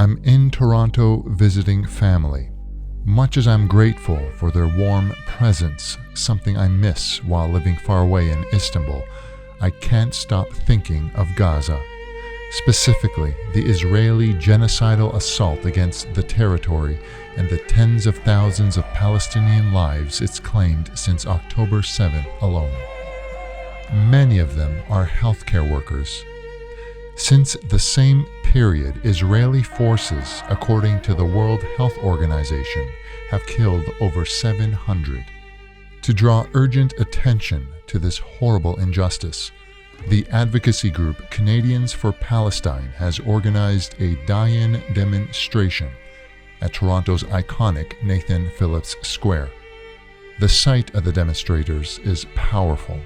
I'm in Toronto visiting family. Much as I'm grateful for their warm presence, something I miss while living far away in Istanbul, I can't stop thinking of Gaza. Specifically, the Israeli genocidal assault against the territory and the tens of thousands of Palestinian lives it's claimed since October 7th alone. Many of them are healthcare workers. Since the same period, Israeli forces, according to the World Health Organization, have killed over 700. To draw urgent attention to this horrible injustice, the advocacy group Canadians for Palestine has organized a die-in demonstration at Toronto's iconic Nathan Phillips Square. The sight of the demonstrators is powerful.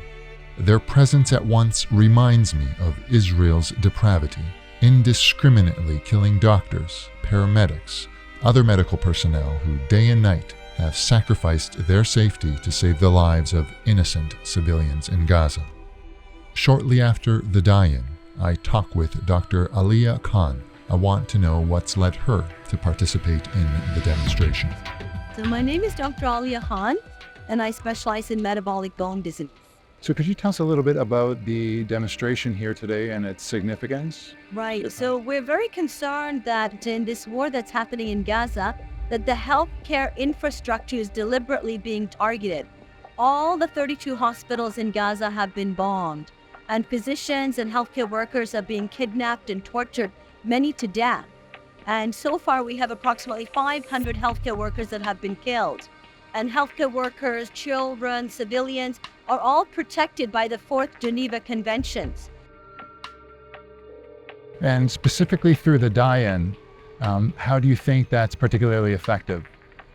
Their presence at once reminds me of Israel's depravity, indiscriminately killing doctors, paramedics, other medical personnel who day and night have sacrificed their safety to save the lives of innocent civilians in Gaza. Shortly after the die-in, I talk with Dr. Aliya Khan. I want to know what's led her to participate in the demonstration. So my name is Dr. Aliya Khan, and I specialize in metabolic bone disease. So could you tell us a little bit about the demonstration here today and its significance? Right. So we're very concerned that in this war that's happening in Gaza, that the healthcare infrastructure is deliberately being targeted. All the 32 hospitals in Gaza have been bombed, and physicians and healthcare workers are being kidnapped and tortured, many to death. And so far, we have approximately 500 healthcare workers that have been killed. And healthcare workers, children, civilians are all protected by the 4th Geneva Conventions. And specifically through the die-in, how do you think that's particularly effective?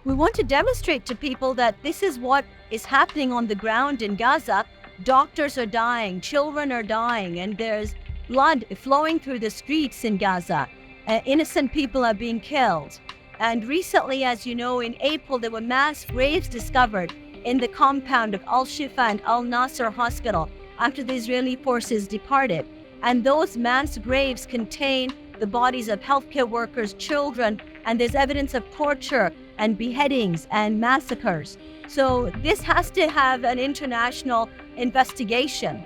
We want to demonstrate to people that this is what is happening on the ground in Gaza. Doctors are dying, children are dying, and there's blood flowing through the streets in Gaza. Innocent people are being killed. And recently, as you know, in April, there were mass graves discovered in the compound of Alshurafa and Al-Nasser hospital after the Israeli forces departed. And those mass graves contain the bodies of healthcare workers, children, and there's evidence of torture and beheadings and massacres. So this has to have an international investigation.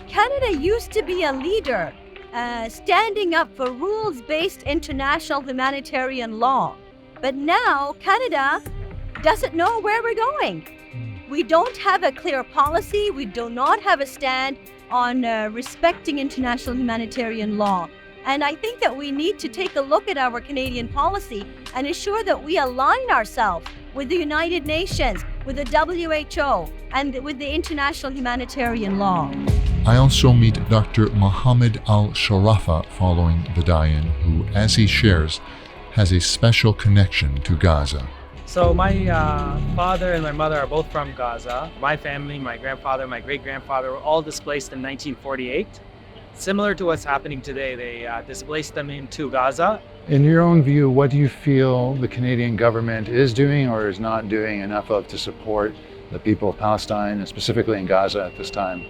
Canada used to be a leader, standing up for rules-based international humanitarian law. But now Canada doesn't know where we're going. We don't have a clear policy. We do not have a stand on respecting international humanitarian law. And I think that we need to take a look at our Canadian policy and ensure that we align ourselves with the United Nations, with the WHO, and with the international humanitarian law. I also meet Dr. Mohamad Alshurafa following the die-in, who, as he shares, has a special connection to Gaza. So my father and my mother are both from Gaza. My family, my grandfather, my great-grandfather were all displaced in 1948. Similar to what's happening today, they displaced them into Gaza. In your own view, what do you feel the Canadian government is doing or is not doing enough of to support the people of Palestine, and specifically in Gaza at this time?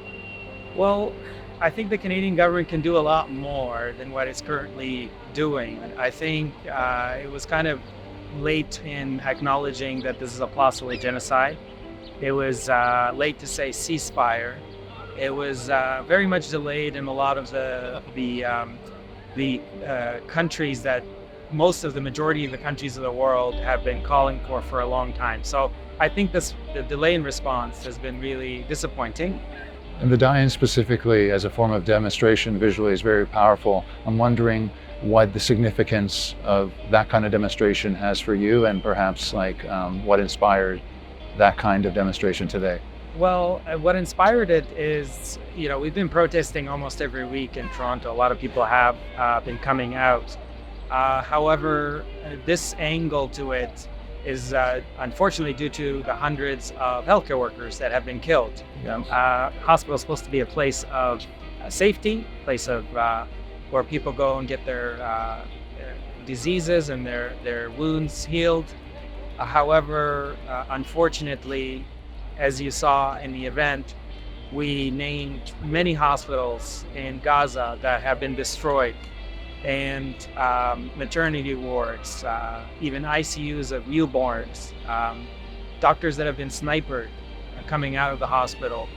Well, I think the Canadian government can do a lot more than what it's currently doing. I think it was kind of late in acknowledging that this is a possible genocide. It was late to say ceasefire. It was very much delayed in a lot of the countries that most of the majority of the countries of the world have been calling for a long time. So I think the delay in response has been really disappointing. And the die-in specifically as a form of demonstration visually is very powerful. I'm wondering what the significance of that kind of demonstration has for you, and perhaps what inspired that kind of demonstration today. Well, what inspired it is, we've been protesting almost every week in Toronto. A lot of people have been coming out. However, this angle to it is unfortunately due to the hundreds of healthcare workers that have been killed. Hospital is supposed to be a place of safety, place of where people go and get their diseases and their wounds healed. However, unfortunately, as you saw in the event, we named many hospitals in Gaza that have been destroyed, and maternity wards, even ICUs of newborns, doctors that have been sniped coming out of the hospital.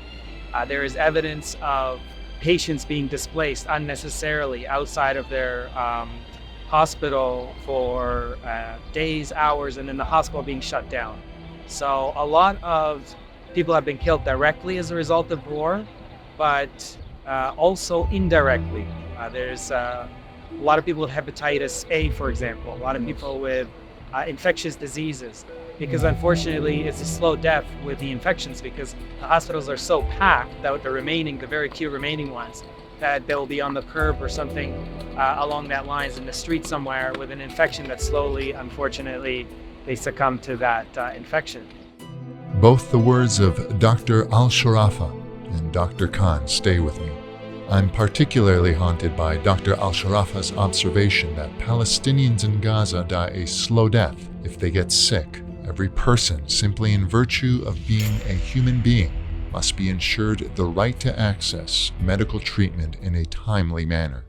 There is evidence of patients being displaced unnecessarily outside of their hospital for days, hours, and then the hospital being shut down. So a lot of people have been killed directly as a result of war, but also indirectly. There's a lot of people with hepatitis A, for example, a lot of people with infectious diseases, because unfortunately it's a slow death with the infections because the hospitals are so packed that the very few remaining ones, that they'll be on the curb or something along that lines in the street somewhere with an infection that slowly, unfortunately, they succumb to that infection. Both the words of Dr. Alshurafa and Dr. Khan stay with me. I'm particularly haunted by Dr. Alshurafa's observation that Palestinians in Gaza die a slow death if they get sick. Every person, simply in virtue of being a human being, must be ensured the right to access medical treatment in a timely manner.